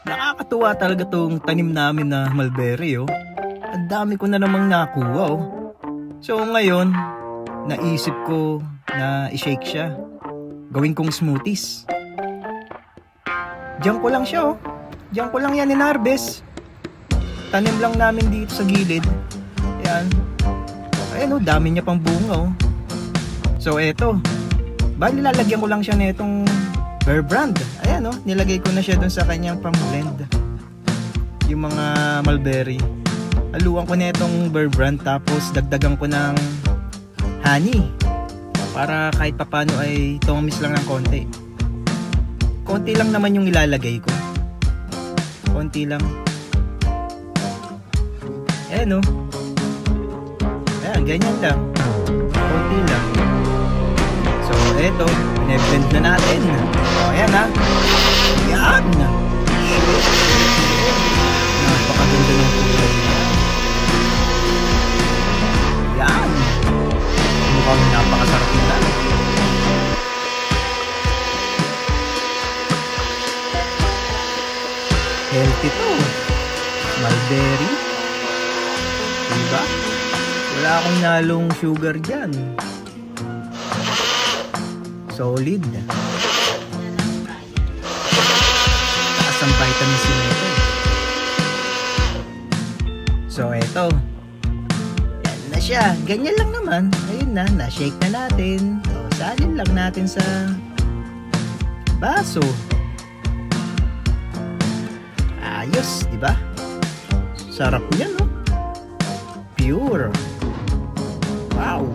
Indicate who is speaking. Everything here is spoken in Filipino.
Speaker 1: Nakakatuwa talaga tong tanim namin na mulberry, oh. Ang dami ko na namang nakuha, oh. So ngayon, naisip ko na i-shake siya. Gawin kong smoothies. Diyan ko lang siya, oh. Diyan ko lang yan in-harvest. Tanim lang namin dito sa gilid. Ayan. Ayan, oh, dami niya pang bunga, oh. So eto, bali lalagyan ko lang siya nitong Bear Brand. Ayan, oh, nilagay ko na siya dun sa kanyang pang-blend. Yung mga mulberry. Haluan ko na itong Bear Brand, tapos dagdagan ko ng honey. Para kahit papano ay tumamis lang ng konti. Konti lang naman yung ilalagay ko. Konti lang. Ayan, oh. Ayan, ganyan lang. Konti lang. So, eto, ne-blend na natin. O, ayan, ha. Ayan. Napakaganda ng kulay niya. Ayan. Mukhang napakasarap nila. Healthy to. Mulberry. Diba? Wala akong nalong sugar dyan. Solid. Taas ang vitamin C nito. So eto, yan na siya. Ganyan lang naman. Ayun na, na-shake na natin. So, salin lang natin sa baso. Ayos, di ba? Sarap niya, no? Pure. Wow.